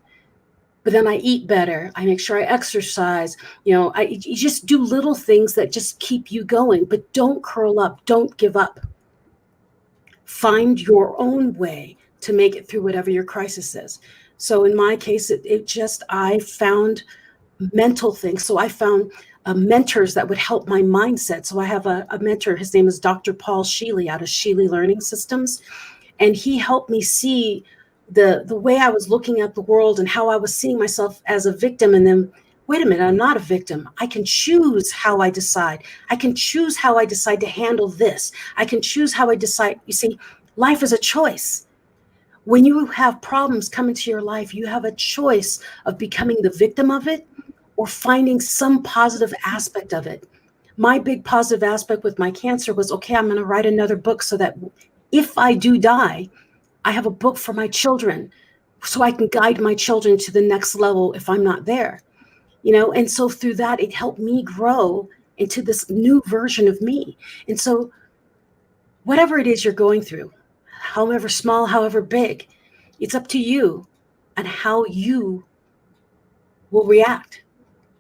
But then I eat better. I make sure I exercise. You just do little things that just keep you going, but don't curl up. Don't give up. Find your own way to make it through whatever your crisis is. So in my case, I found mental things. So I found mentors that would help my mindset. So I have a mentor. His name is Dr. Paul Sheely out of Sheely Learning Systems. And he helped me see the way I was looking at the world and how I was seeing myself as a victim. And then, wait a minute, I'm not a victim. I can choose how I decide. I can choose how I decide to handle this. I can choose how I decide. You see, life is a choice. When you have problems come into your life, you have a choice of becoming the victim of it or finding some positive aspect of it. My big positive aspect with my cancer was, okay, I'm going to write another book so that if I do die, I have a book for my children so I can guide my children to the next level if I'm not there. And so through that, it helped me grow into this new version of me. And so whatever it is you're going through, however small, however big, it's up to you and how you will react.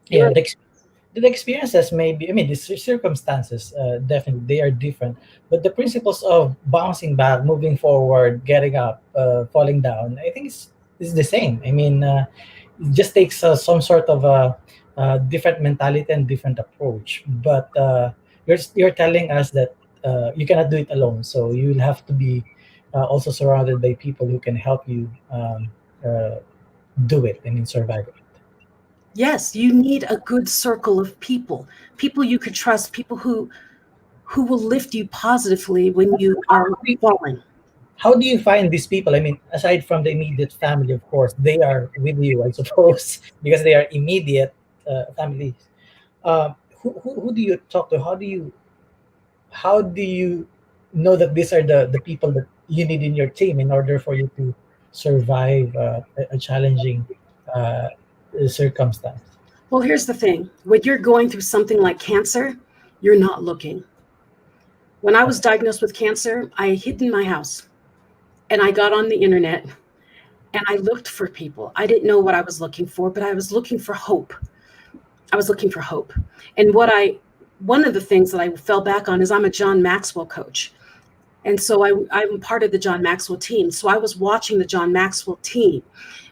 yeah, the experiences maybe, I mean, the circumstances, definitely they are different, but the principles of bouncing back, moving forward, getting up, falling down, I think is the same. I mean, it just takes some sort of a different mentality and different approach. But you're telling us that you cannot do it alone, so you will have to be also surrounded by people who can help you do it. I mean, survive it. Yes, you need a good circle of people you could trust, people who will lift you positively when you are falling. How do you find these people? I mean, aside from the immediate family, of course, they are with you, I suppose, because they are immediate families. Who do you talk to? How do you know that these are the people that you need in your team in order for you to survive a challenging uh, circumstance? Well, here's the thing. When you're going through something like cancer, you're not looking. When I was diagnosed with cancer, I hid in my house and I got on the internet and I looked for people. I didn't know what I was looking for, but I was looking for hope. I was looking for hope. And what I one of the things that I fell back on is I'm a John Maxwell coach. And so I'm part of the John Maxwell team. So I was watching the John Maxwell team.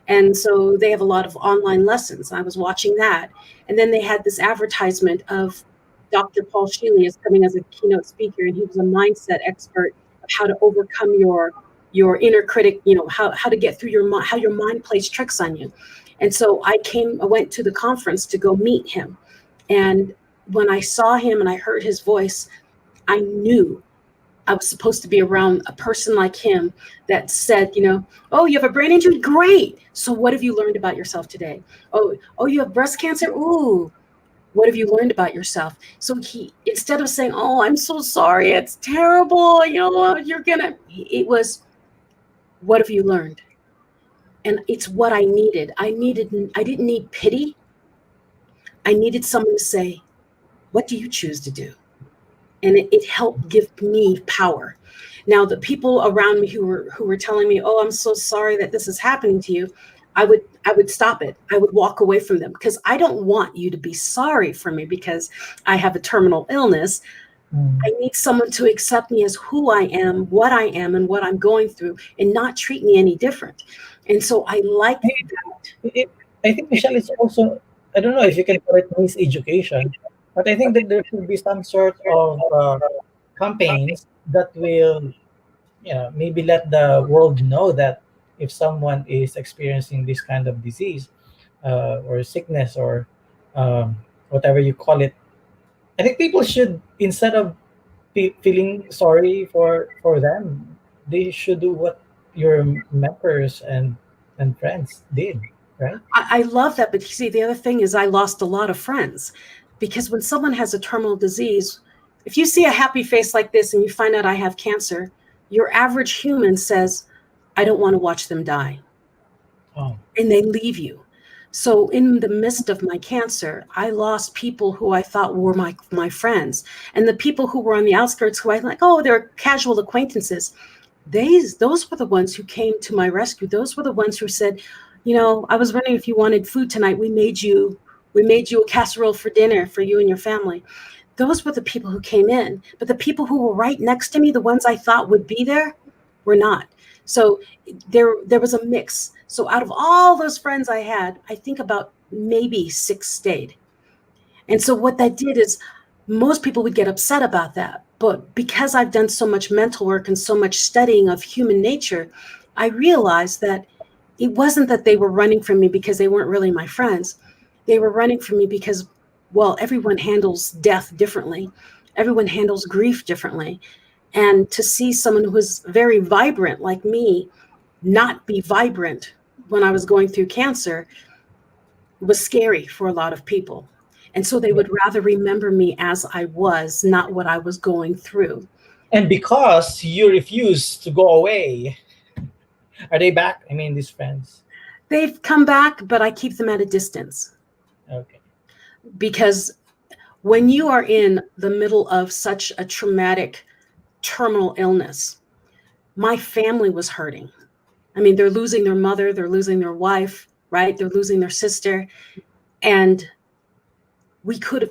And so they have a lot of online lessons. I was watching that. And then they had this advertisement of Dr. Paul Sheely is coming as a keynote speaker, and he was a mindset expert of how to overcome your inner critic, how to get through your mind, how your mind plays tricks on you. And so I went to the conference to go meet him. And when I saw him and I heard his voice, I knew I was supposed to be around a person like him that said, oh, you have a brain injury? Great. So what have you learned about yourself today? Oh, you have breast cancer? Ooh, what have you learned about yourself? So he, instead of saying, oh, I'm so sorry, it's terrible, it was, what have you learned? And it's what I needed. I didn't need pity. I needed someone to say, what do you choose to do? And it helped give me power. Now, the people around me who were telling me, oh, I'm so sorry that this is happening to you, I would stop it. I would walk away from them, because I don't want you to be sorry for me because I have a terminal illness. I need someone to accept me as who I am, and what I'm going through, and not treat me any different. And so I like that. I think, Michelle, it's also, I don't know if you can call it miseducation, but I think that there should be some sort of campaigns that will, maybe let the world know that if someone is experiencing this kind of disease or sickness or whatever you call it, I think people should, instead of feeling sorry for them, they should do what your mentors and friends did, right? I love that. But you see, the other thing is I lost a lot of friends, because when someone has a terminal disease, if you see a happy face like this and you find out I have cancer, your average human says, I don't want to watch them die. Oh. And they leave you. So in the midst of my cancer, I lost people who I thought were my friends. And the people who were on the outskirts, who I like, oh, they're casual acquaintances. Those were the ones who came to my rescue. Those were the ones who said, I was wondering if you wanted food tonight. We made you a casserole for dinner for you and your family. Those were the people who came in. But the people who were right next to me, the ones I thought would be there, were not. So there was a mix. So out of all those friends I had, I think about maybe 6 stayed. And so what that did is, most people would get upset about that. But because I've done so much mental work and so much studying of human nature, I realized that it wasn't that they were running from me because they weren't really my friends. They were running from me because, well, everyone handles death differently. Everyone handles grief differently. And to see someone who was very vibrant like me not be vibrant when I was going through cancer was scary for a lot of people. And so they would rather remember me as I was, not what I was going through. And because you refuse to go away, are they back? I mean, these friends. They've come back, but I keep them at a distance. Okay. Because when you are in the middle of such a traumatic terminal illness, my family was hurting. I mean, they're losing their mother, they're losing their wife, right? They're losing their sister. And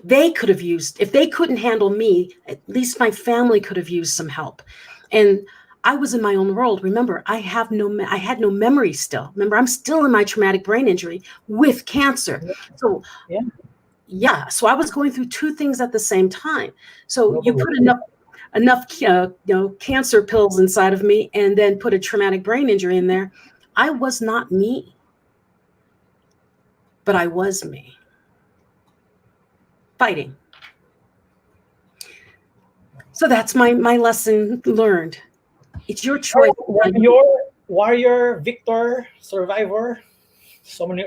they could have used, if they couldn't handle me, at least my family could have used some help. And I was in my own world. Remember, I had no memory still. Remember, I'm still in my traumatic brain injury with cancer. So so I was going through 2 things at the same time. So you put enough cancer pills inside of me and then put a traumatic brain injury in there. I was not me, but I was me. Fighting. So that's my lesson learned. It's your choice. Warrior, victor, survivor, so many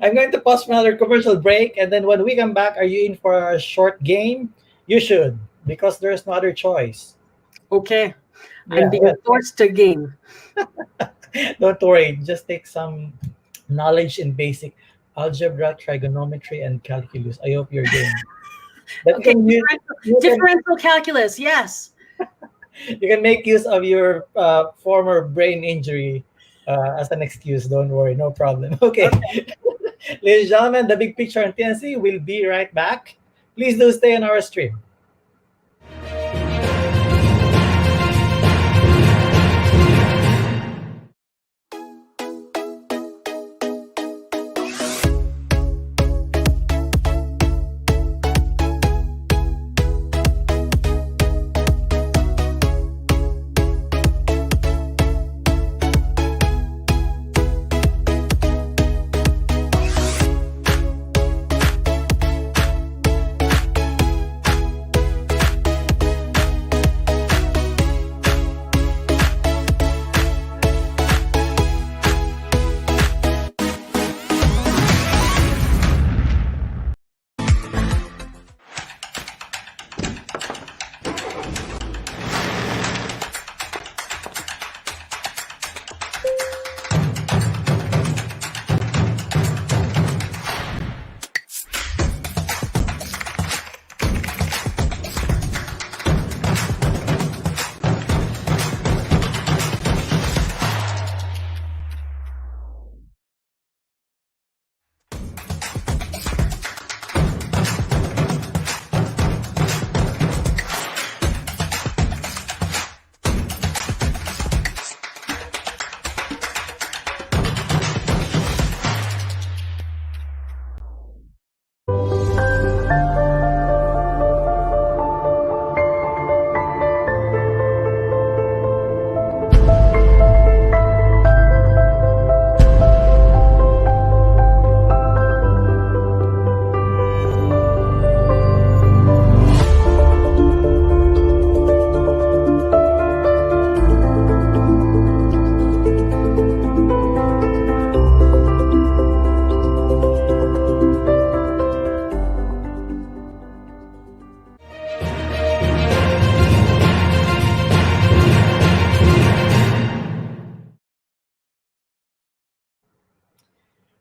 I'm going to pause for another commercial break, and then when we come back, are you in for a short game? You should, because there's no other choice. Okay. I'm being forced to game. Don't worry, just take some knowledge in basic algebra, trigonometry, and calculus. I hope you're game. Okay, differential calculus, yes. You can make use of your former brain injury as an excuse. Don't worry, no problem. Okay. Ladies and gentlemen, the big picture on TNC will be right back. Please do stay on our stream.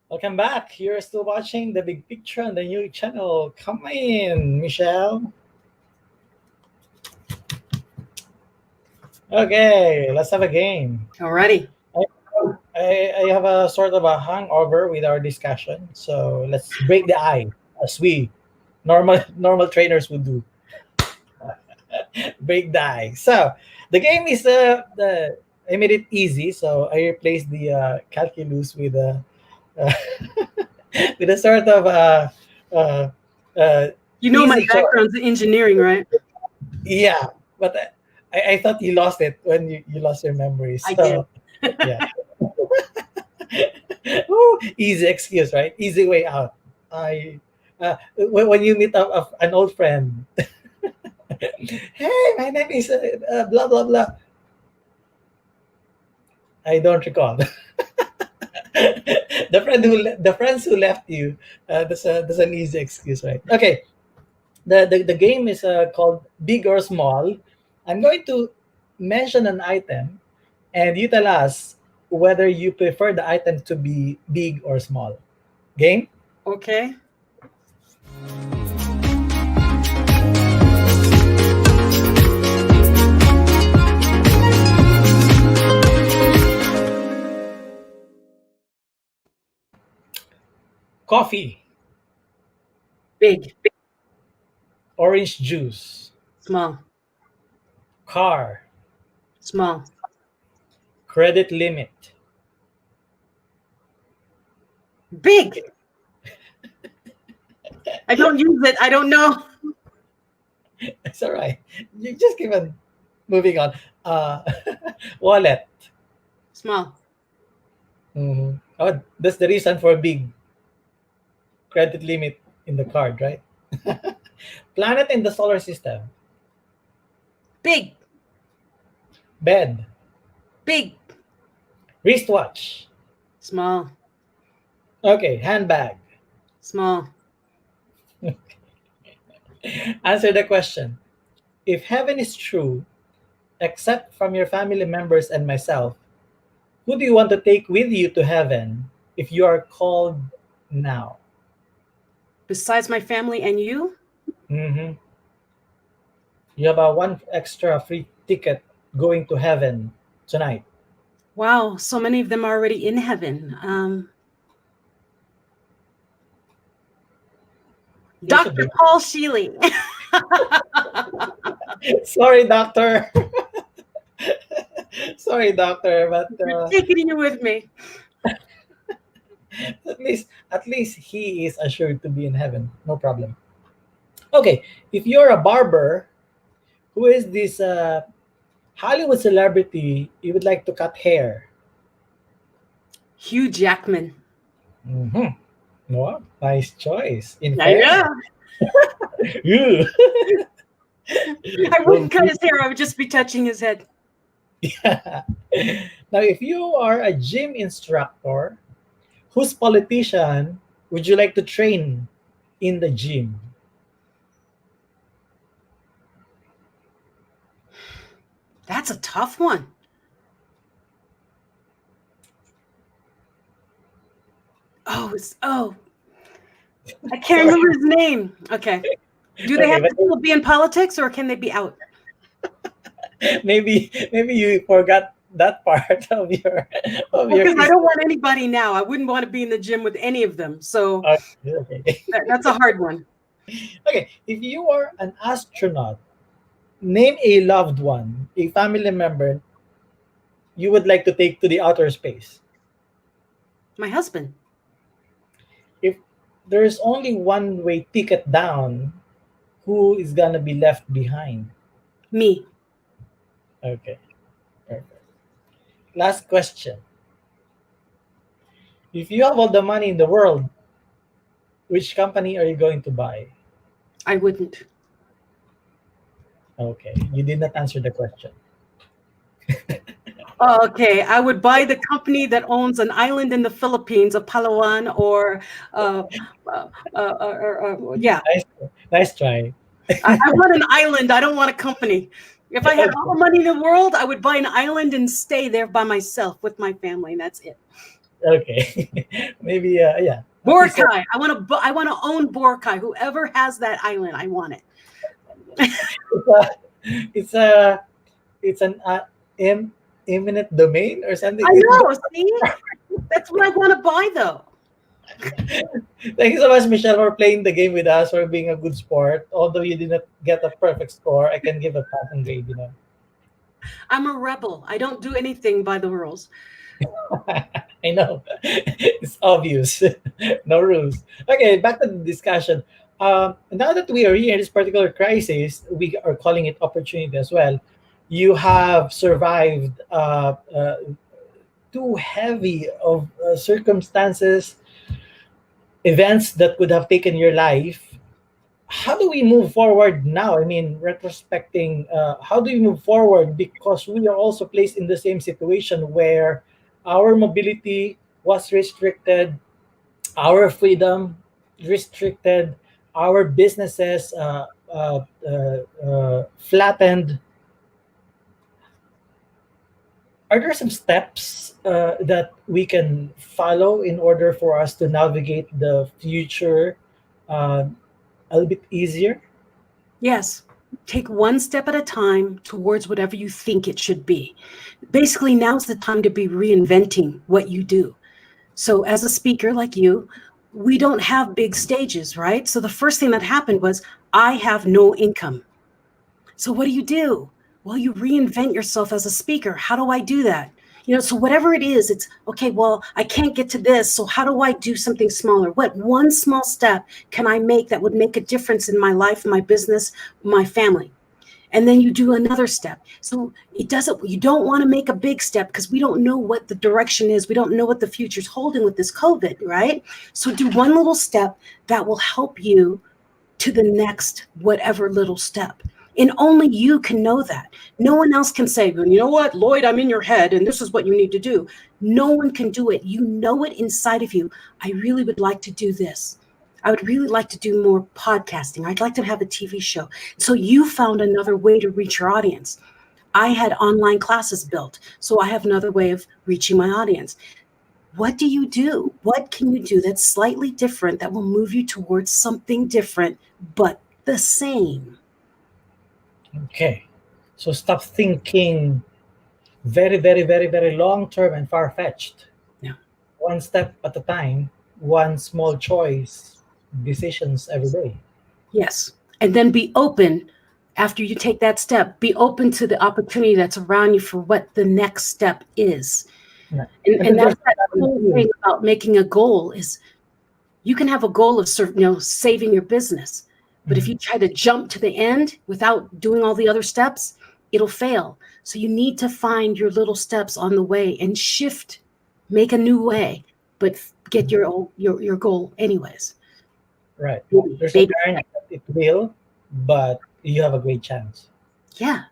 Welcome back. You're still watching The Big Picture on the new channel. Come in, Michelle. Okay, let's have a game. Alrighty. I have a sort of a hangover with our discussion, so let's break the ice as we normal trainers would do. Break the ice. So the game is I made it easy, so I replaced the calculus with a with a sort of You know my easy choice. background's in engineering, right? Yeah, but I thought you lost it when you lost your memory. So, I did. Yeah. Ooh, easy excuse, right? Easy way out. When you meet up an old friend, hey, my name is blah blah blah. I don't recall. The friends who left you. That's an easy excuse, right? Okay. The game is called Big or Small. I'm going to mention an item, and you tell us whether you prefer the item to be big or small. Game? Okay. Coffee, Big. orange juice, Small. car, Small. credit limit, Big. I don't use it. I don't know. it's all right. You just keep on moving on. Wallet. Small. Mhm. Oh, that's the reason for big credit limit in the card, right? Planet in the solar system. Big. Bed. Big. Wristwatch. Small. Okay, handbag. Small. Answer the question. If heaven is true, except from your family members and myself, who do you want to take with you to heaven if you are called now? Besides my family and you? Mm-hmm. You have a one extra free ticket going to heaven tonight. Wow, so many of them are already in heaven. He should Dr. be. Paul Sheely. Sorry, doctor. Sorry, doctor, but Taking you with me. at least he is assured to be in heaven. No problem. Okay, if you're a barber, who is this Hollywood celebrity you would like to cut hair? Hugh Jackman. Mm-hmm. Well, nice choice. In I fairness. Ew. I wouldn't cut his hair. I would just be touching his head. Yeah. Now, if you are a gym instructor, whose politician would you like to train in the gym? That's a tough one. Oh, I can't remember his name. Okay. Do they Okay, have to but still be in politics or can they be out? maybe you forgot that part of your Because I don't want anybody now. I wouldn't want to be in the gym with any of them. So Okay. that's a hard one. Okay, if you are an astronaut, name a loved one, a family member you would like to take to the outer space. My husband. If there's only one way ticket down, who is gonna be left behind? Me. Okay, perfect. Last question. If you have all the money in the world, which company are you going to buy? I wouldn't. Okay, you did not answer the question. Okay, I would buy the company that owns an island in the Philippines, a Palawan, or yeah. Nice try. I want an island. I don't want a company. If I had all the money in the world, I would buy an island and stay there by myself with my family, and that's it. Okay, maybe yeah. Boracay. I want to own Boracay. Whoever has that island, I want it. It's an imminent domain or something. I know. See, that's what I want to buy, though. Thank you so much, Michelle, for playing the game with us, for being a good sport. Although you did not get a perfect score, I can give a passing grade. I'm a rebel. I don't do anything by the rules. I know. It's obvious. No rules. Okay, back to the discussion. Now that we are here in this particular crisis, we are calling it opportunity as well. You have survived too heavy of circumstances, events that could have taken your life. How do we move forward now? I mean, retrospecting, how do we move forward? Because we are also placed in the same situation where our mobility was restricted, our freedom restricted, our businesses flattened. Are there some steps that we can follow in order for us to navigate the future a little bit easier? Yes. Take one step at a time towards whatever you think it should be. Basically, now's the time to be reinventing what you do. So as a speaker like you, we don't have big stages, right? So the first thing that happened was I have no income. So what do? Well, you reinvent yourself as a speaker. How do I do that? So whatever it is, it's okay, well, I can't get to this. So how do I do something smaller? What one small step can I make that would make a difference in my life, my business, my family? And then you do another step. So you don't want to make a big step because we don't know what the direction is. We don't know what the future's holding with this COVID, right? So do one little step that will help you to the next whatever little step. And only you can know that. No one else can say, well, you know what, Lloyd, I'm in your head and this is what you need to do. No one can do it. You know it inside of you. I really would like to do this. I would really like to do more podcasting. I'd like to have a TV show. So you found another way to reach your audience. I had online classes built, so I have another way of reaching my audience. What do you do? What can you do that's slightly different that will move you towards something different, but the same? Okay. So stop thinking very, very, very, very long-term and far-fetched. Yeah. One step at a time, one small choice, decisions every day. Yes. And then be open after you take that step. Be open to the opportunity that's around you for what the next step is. Yeah. And, And and then there's that's that cool thing about making a goal is you can have a goal of saving your business. But if you try to jump to the end without doing all the other steps, it'll fail. So you need to find your little steps on the way and shift, make a new way, but get your goal anyways. right. Baby, There's a baby. chance that it will, but you have a great chance. Yeah.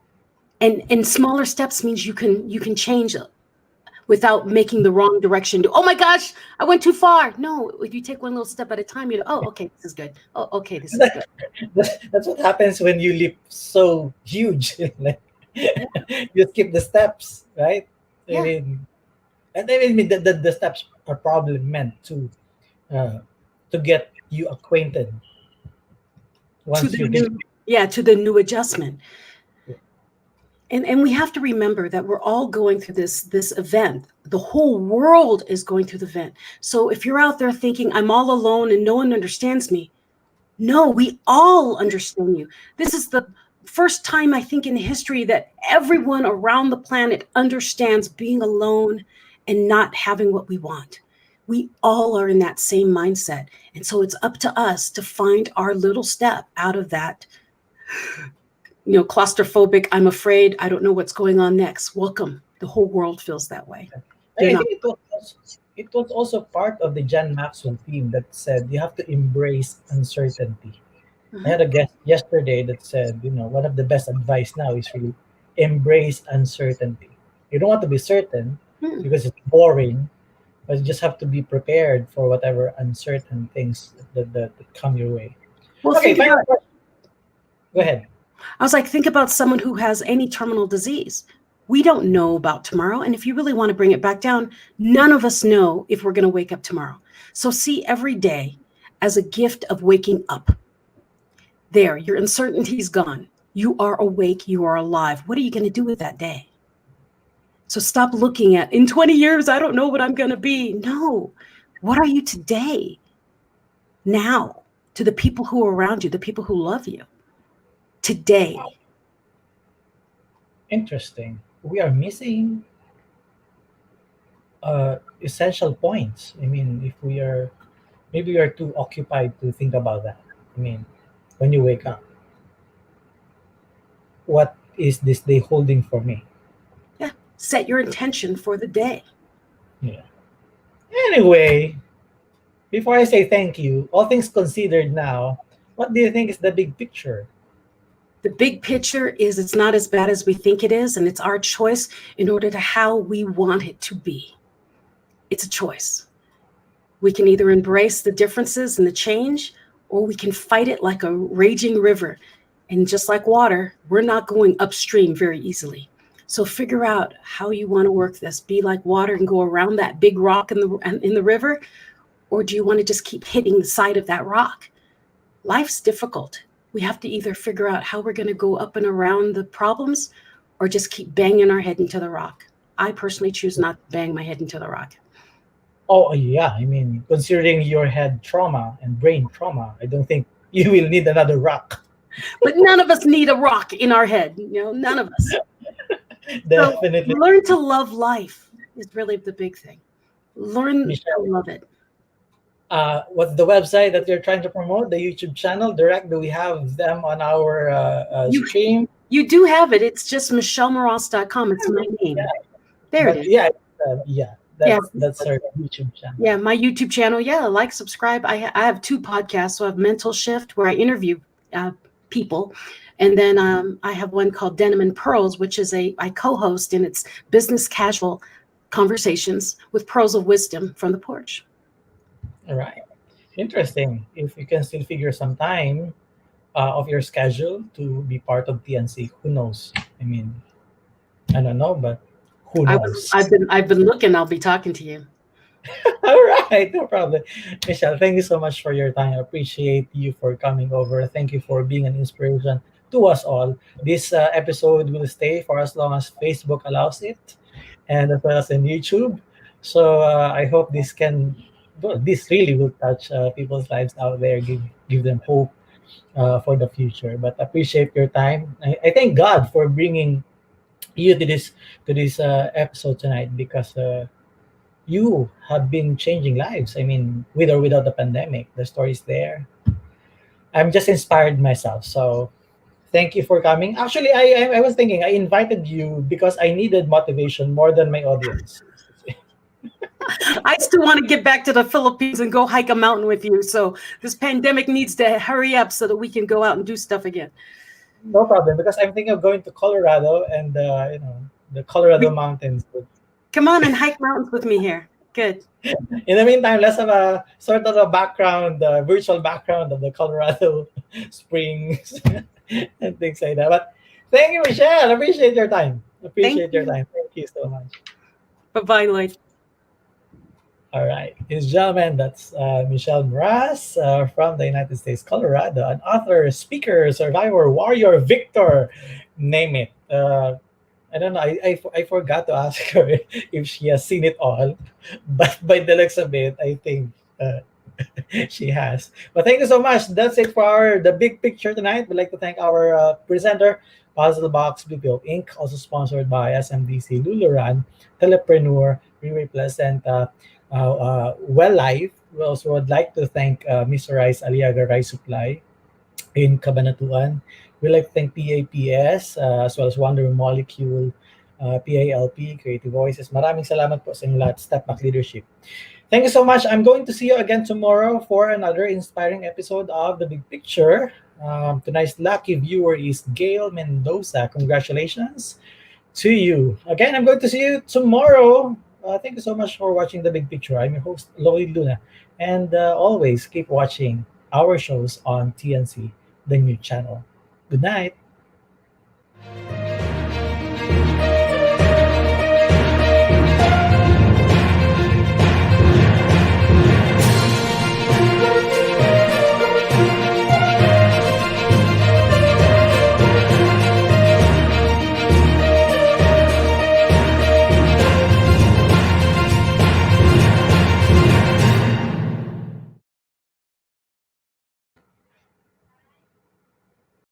And smaller steps means you can change without making the wrong direction. Oh my gosh, I went too far. No, if you take one little step at a time, oh, okay, this is good. Oh, okay, this is good. That's what happens when you leap so huge. Like, Yeah. you skip the steps, right? I Yeah. mean, and I mean the steps are probably meant uh, to get you acquainted To once the you get. new, yeah, to the new adjustment. And we have to remember that we're all going through this event. The whole world is going through the event. So if you're out there thinking I'm all alone and no one understands me, no, we all understand you. This is the first time I think in history that everyone around the planet understands being alone and not having what we want. We all are in that same mindset. And so it's up to us to find our little step out of that, claustrophobic, I'm afraid, I don't know what's going on next. Welcome. The whole world feels that way. I You're not. think it was also part of the John Maxwell theme that said you have to embrace uncertainty. I Mhm. had a guest yesterday that said, one of the best advice now is really embrace uncertainty. You don't want to be certain Hmm. because it's boring, but you just have to be prepared for whatever uncertain things that come your way. Well, Okay, think final about, question. Go ahead. I was like, think about someone who has any terminal disease. We don't know about tomorrow. And if you really want to bring it back down, none of us know if we're going to wake up tomorrow. So see every day as a gift of waking up. There, your uncertainty's gone. You are awake. You are alive. What are you going to do with that day? So stop looking at in 20 years, I don't know what I'm going to be. No. What are you today? Now, to the people who are around you, the people who love you. Today. Interesting. We are missing essential points. I mean, if we are maybe we are too occupied to think about that. I mean, when you wake up, what is this day holding for me? Yeah. Set your intention for the day. Yeah. Anyway, before I say thank you, all things considered now, what do you think is the big picture? The big picture is it's not as bad as we think it is, and it's our choice in order to how we want it to be. It's a choice. We can either embrace the differences and the change, or we can fight it like a raging river. And just like water, we're not going upstream very easily. So figure out how you want to work this. Be like water and go around that big rock in the river, or do you want to just keep hitting the side of that rock? Life's difficult. We have to either figure out how we're going to go up and around the problems or just keep banging our head into the rock. I personally choose not to bang my head into the rock. Oh, yeah. I mean, considering your head trauma and brain trauma, I don't think you will need another rock. But none of us need a rock in our head, none of us. So Definitely. learn to love life is really the big thing. Learn Michelle, to love it. what's the website that you're trying to promote? The YouTube channel, direct? Do we have them on our You stream? you do have it. It's just michellemras.com. It's my name. Yeah, There it but is. yeah, Yeah. that's our YouTube channel. Yeah, my YouTube channel. Yeah, like, subscribe. I have two podcasts. So I have Mental Shift, where I interview people. And then I have one called Denim and Pearls, which is I co-host, and it's business casual conversations with pearls of wisdom from the porch. All right, interesting. If you can still figure some time of your schedule to be part of TNC, who knows? I mean, I don't know, but who knows? I've been looking. I'll be talking to you. All right, no problem. Michelle, thank you so much for your time. I appreciate you for coming over. Thank you for being an inspiration to us all. This episode will stay for as long as Facebook allows it, and as well as on YouTube. So I hope this really will touch people's lives out there, give them hope for the future. But appreciate your time. I thank God for bringing you to this episode tonight, because you have been changing lives. I mean, with or without the pandemic, the story's there. I'm just inspired myself. So thank you for coming. Actually, I was thinking I invited you because I needed motivation more than my audience. I still want to get back to the Philippines and go hike a mountain with you. So this pandemic needs to hurry up so that we can go out and do stuff again. No problem, because I'm thinking of going to Colorado, and the Colorado We, mountains. come on and hike mountains with me here. Good. In the meantime, let's have a sort of a background, virtual background of the Colorado Springs and things like that. But thank you, Michelle. Appreciate your time. Appreciate your you. time. Thank you so much. Bye-bye, Lloyd. All right, ladies and gentlemen, that's Michelle Mras from the United States, Colorado, an author, speaker, survivor, warrior, victor, name it. I don't know. I forgot to ask her if she has seen it all, but by the looks of it, I think she has. But thank you so much. That's it for the big picture tonight. We'd like to thank our presenter, Puzzle Box BPO Inc., also sponsored by SMDC Luluran, Telepreneur, Freeway Placenta, Well Life. We also would like to thank Mr. Rice Aliaga Rice Supply in Cabanatuan. We'd like to thank PAPS, as well as Wonder Molecule, PALP, Creative Voices. Maraming salamat po sa inyo lahat. Step Back Leadership. Thank you so much. I'm going to see you again tomorrow for another inspiring episode of The Big Picture. Tonight's lucky viewer is Gail Mendoza. Congratulations to you. Again, I'm going to see you tomorrow. Thank you so much for watching The Big Picture. I'm your host, Lloyd Luna. And always keep watching our shows on TNC, the new channel. Good night.